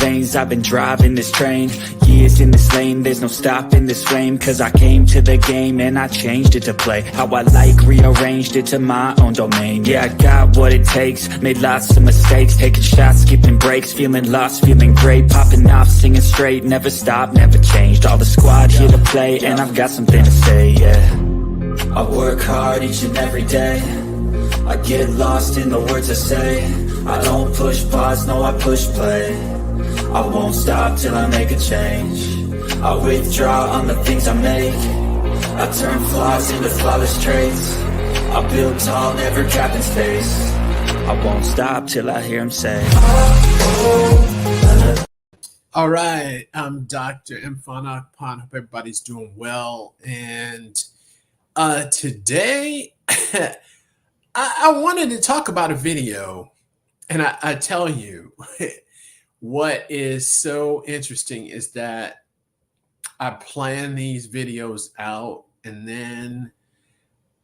veins, I've been driving this train. Years in this lane, there's no stopping this flame. Cause I came to the game and I changed it to play how I like, rearranged it to my own domain. Yeah, I got what it takes, made lots of mistakes, taking shots, skipping breaks, feeling lost, feeling great, popping off, singing straight, never stopped, never changed. All the squad here to play, and I've got something to say, yeah. I work hard each and every day, I get lost in the words I say. I don't push pause, no, I push play. I won't stop till I make a change. I withdraw on the things I make. I turn flaws into flawless traits. I build tall, never capped in space. I won't stop till I hear him say, All right, I'm Dr. Mfana Khan. Hope everybody's doing well. And today, I wanted to talk about a video. And I tell you, what is so interesting is that I plan these videos out, and then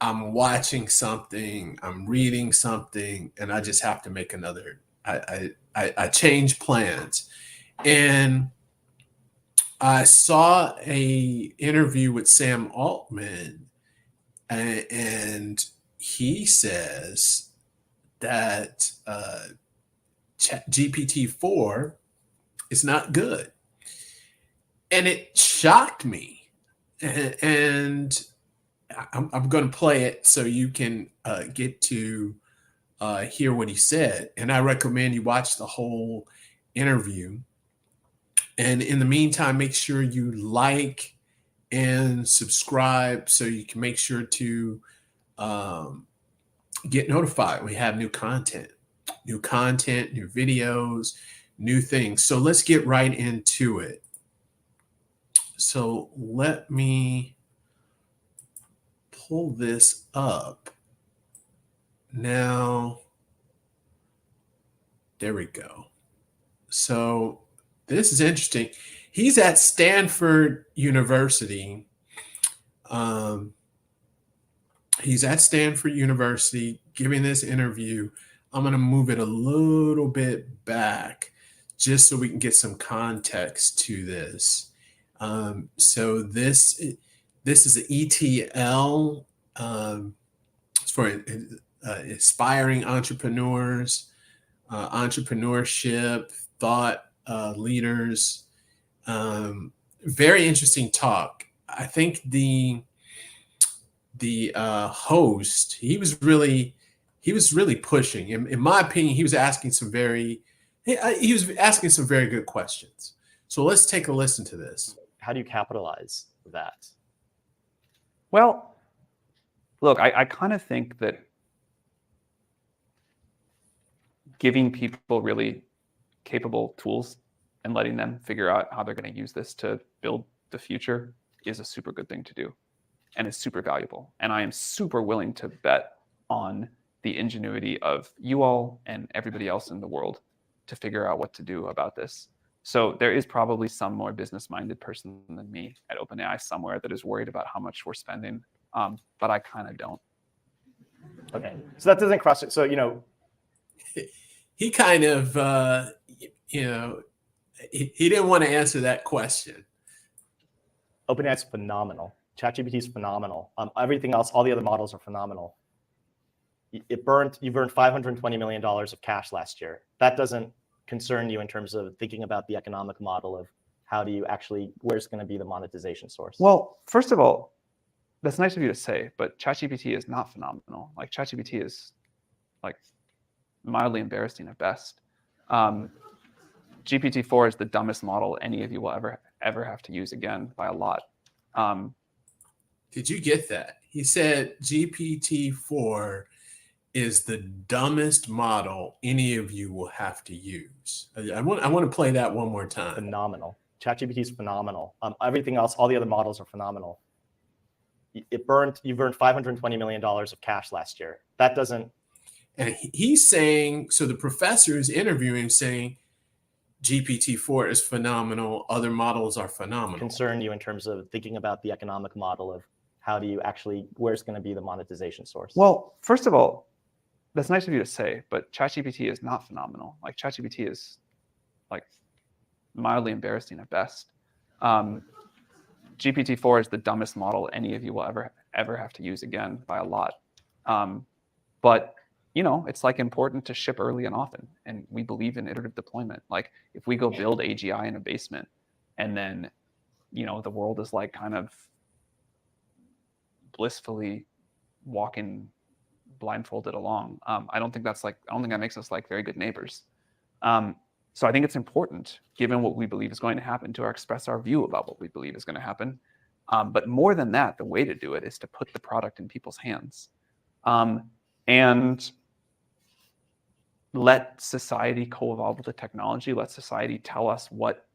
I'm watching something, I'm reading something, and I just have to make another. I change plans. And I saw a interview with Sam Altman, and he says that ChatGPT-4 is not good. And it shocked me. And I'm going to play it so you can get to hear what he said. And I recommend you watch the whole interview. And in the meantime, make sure you like and subscribe so you can make sure to get notified. We have new content, new videos, new things. So let's get right into it. So let me pull this up. Now, there we go. So this is interesting. He's at Stanford University. He's at Stanford University giving this interview. I'm going to move it a little bit back just so we can get some context to this. So this is the ETL. It's for inspiring entrepreneurs, entrepreneurship, thought leaders. Very interesting talk. I think the host, he was really pushing. In my opinion, he was asking some very good questions. So let's take a listen to this. How do you capitalize that? Well, look, I kind of think that giving people really capable tools and letting them figure out how they're going to use this to build the future is a super good thing to do, and it's super valuable. And I am super willing to bet on the ingenuity of you all and everybody else in the world to figure out what to do about this. So there is probably some more business-minded person than me at OpenAI somewhere that is worried about how much we're spending, but I kind of don't. Okay, so that doesn't cross it. So, he kind of, he didn't want to answer that question. OpenAI is phenomenal. ChatGPT is phenomenal. Everything else, all the other models are phenomenal. You burned $520 million of cash last year. That doesn't concern you in terms of thinking about the economic model of how do you actually, where's going to be the monetization source? Well, first of all, that's nice of you to say, but ChatGPT is not phenomenal. Like ChatGPT is like mildly embarrassing at best. GPT-4 is the dumbest model any of you will ever have to use again by a lot. Did you get that? He said GPT-4 is the dumbest model any of you will have to use. I want to play that one more time. Phenomenal. ChatGPT is phenomenal. Everything else, all the other models are phenomenal. You burned $520 million of cash last year. That doesn't. And he's saying, so the professor is interviewing saying GPT-4 is phenomenal. Other models are phenomenal. Concern you in terms of thinking about the economic model of how do you actually, where's going to be the monetization source? Well, first of all, that's nice of you to say, but ChatGPT is not phenomenal. Like ChatGPT is like mildly embarrassing at best. GPT-4 is the dumbest model any of you will ever have to use again by a lot. But it's like important to ship early and often, and we believe in iterative deployment. Like if we go build AGI in a basement, and then the world is like kind of blissfully walking blindfolded along. I don't think that makes us like very good neighbors. So I think it's important, given what we believe is going to happen, to express our view about what we believe is going to happen. But more than that, the way to do it is to put the product in people's hands, and let society co-evolve with the technology. Let society tell us what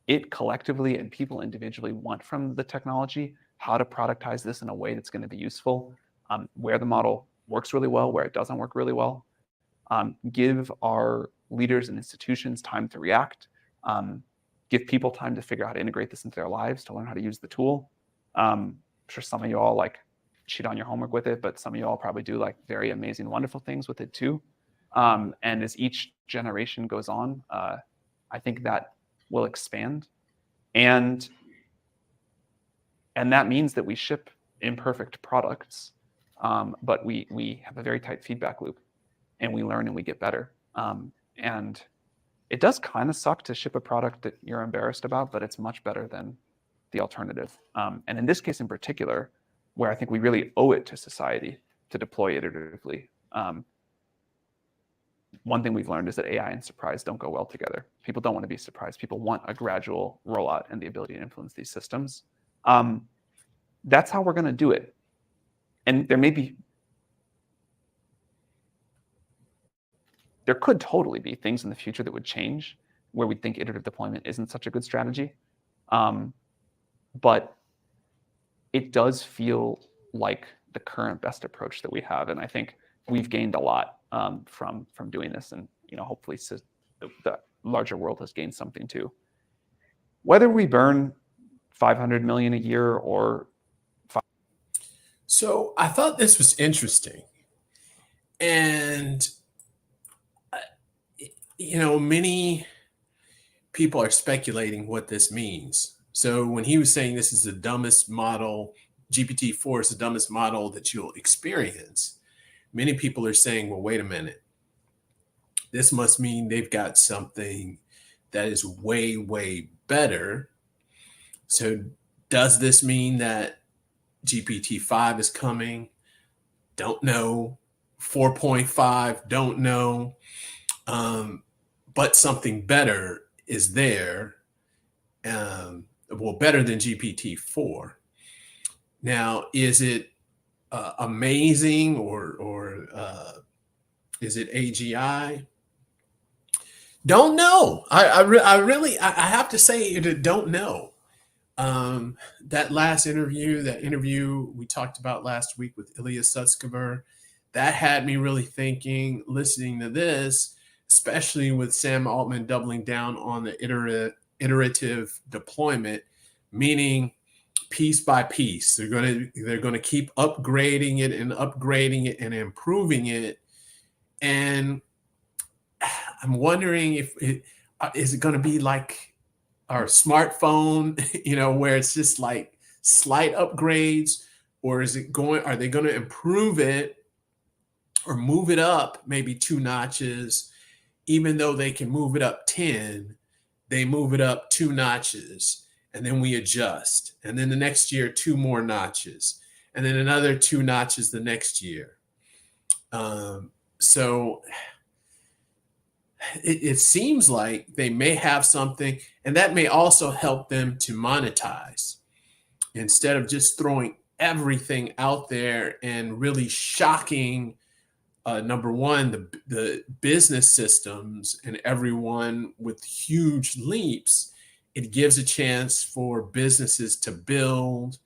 it collectively and people individually want from the technology, how to productize this in a way that's going to be useful, where the model works really well, where it doesn't work really well. Give our leaders and institutions time to react. Give people time to figure out how to integrate this into their lives, to learn how to use the tool. I'm sure some of you all like cheat on your homework with it, but some of you all probably do like very amazing, wonderful things with it too. And as each generation goes on, I think that will expand. And that means that we ship imperfect products, but we have a very tight feedback loop, and we learn and we get better. And it does kind of suck to ship a product that you're embarrassed about, but it's much better than the alternative. And in this case in particular, where I think we really owe it to society to deploy iteratively, one thing we've learned is that AI and surprise don't go well together. People don't want to be surprised. People want a gradual rollout and the ability to influence these systems. That's how we're going to do it. And there could totally be things in the future that would change where we think iterative deployment isn't such a good strategy. But it does feel like the current best approach that we have. And I think we've gained a lot from doing this. And hopefully the larger world has gained something too. Whether we burn 500 million a year or So I thought this was interesting. And, many people are speculating what this means. So when he was saying this is the dumbest model, GPT-4 is the dumbest model that you'll experience, many people are saying, well, wait a minute. This must mean they've got something that is way, way better. So does this mean that GPT-5 is coming? Don't know. 4.5, don't know. But something better is there. Better than GPT-4. Now, is it amazing or is it AGI? Don't know. I really have to say, don't know. That last interview we talked about last week with Ilya Sutskever, that had me really thinking, listening to this, especially with Sam Altman doubling down on the iterative deployment, meaning piece by piece. They're going to keep upgrading it and improving it. And I'm wondering if is it going to be like our smartphone, where it's just like slight upgrades, or are they going to improve it or move it up maybe 2 notches, even though they can move it up 10, they move it up 2 notches and then we adjust. And then the next year, 2 more notches, and then another 2 notches the next year. So it seems like they may have something, and that may also help them to monetize instead of just throwing everything out there and really shocking, number one, the business systems and everyone with huge leaps. It gives a chance for businesses to build,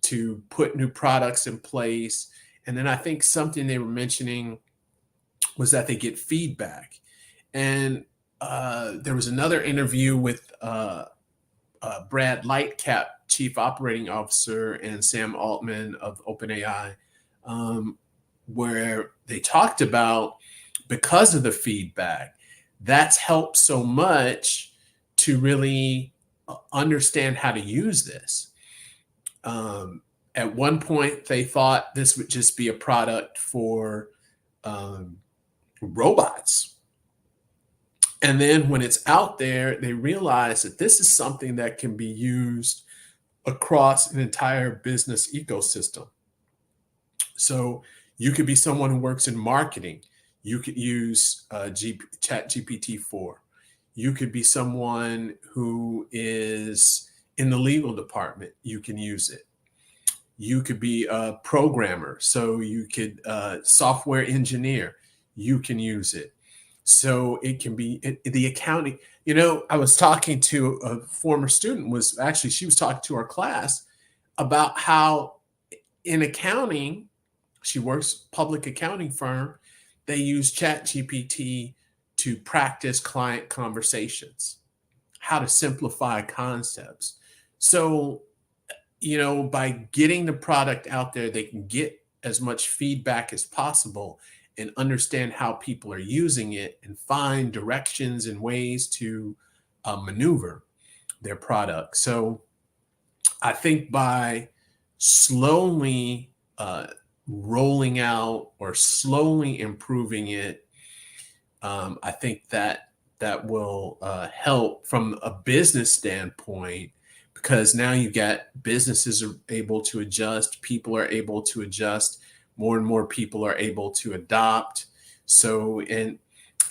to put new products in place. And then I think something they were mentioning was that they get feedback. And there was another interview with Brad Lightcap, Chief Operating Officer, and Sam Altman of OpenAI, where they talked about, because of the feedback, that's helped so much to really understand how to use this. At one point, they thought this would just be a product for robots. And then when it's out there, they realize that this is something that can be used across an entire business ecosystem. So you could be someone who works in marketing. You could use ChatGPT-4. You could be someone who is in the legal department. You can use it. You could be a programmer. So you could software engineer. You can use it. So it can be the accounting. You know, I was talking to a former student, she was talking to our class about how in accounting, she works public accounting firm, they use ChatGPT to practice client conversations, how to simplify concepts. So, you know, by getting the product out there, they can get as much feedback as possible and understand how people are using it and find directions and ways to maneuver their product. So I think by slowly rolling out or slowly improving it, I think that will help from a business standpoint, because now you get businesses are able to adjust, people are able to adjust, more and more people are able to adopt. So, and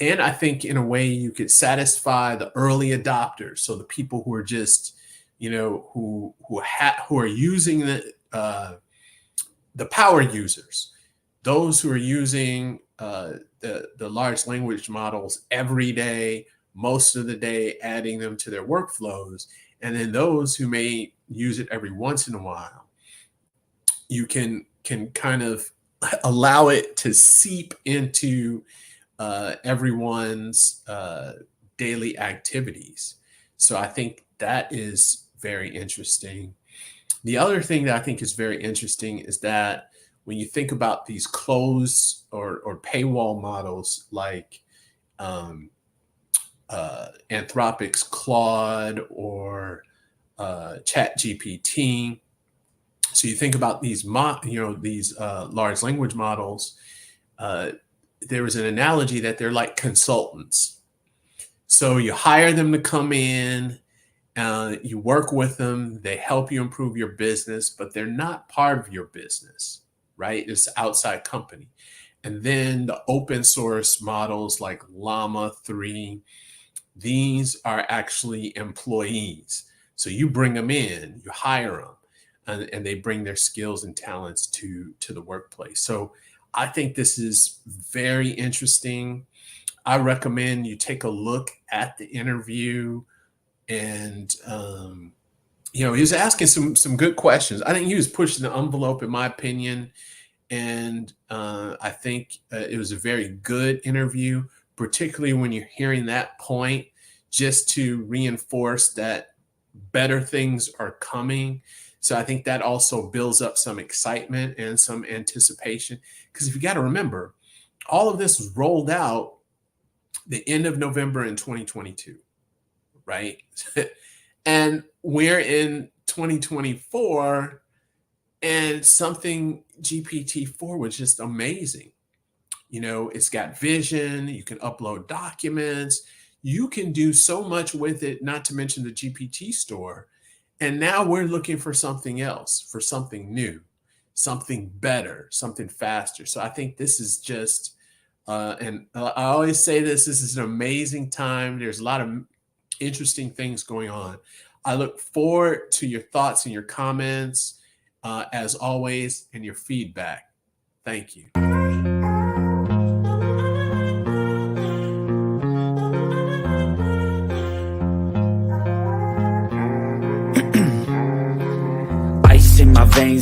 I think in a way you could satisfy the early adopters. So the people who are just, you know, who are using the power users, those who are using the large language models every day, most of the day, adding them to their workflows. And then those who may use it every once in a while, you can kind of allow it to seep into everyone's daily activities. So I think that is very interesting. The other thing that I think is very interesting is that when you think about these closed or paywall models like Anthropic's Claude or ChatGPT, so you think about these large language models. There was an analogy that they're like consultants. So you hire them to come in, you work with them, they help you improve your business, but they're not part of your business, right? It's an outside company. And then the open source models like Llama 3, these are actually employees. So you bring them in, you hire them, and they bring their skills and talents to the workplace. So I think this is very interesting. I recommend you take a look at the interview. And, you know, he was asking some good questions. I think he was pushing the envelope, in my opinion. And I think it was a very good interview, particularly when you're hearing that point, just to reinforce that better things are coming. So I think that also builds up some excitement and some anticipation. Because if you got to remember, all of this was rolled out the end of November in 2022, right? And we're in 2024, and something GPT-4 was just amazing. You know, it's got vision, you can upload documents, you can do so much with it, not to mention the GPT store. And now we're looking for something else, for something new, something better, something faster. So I think this is just, and I always say this is an amazing time. There's a lot of interesting things going on. I look forward to your thoughts and your comments, as always, and your feedback. Thank you.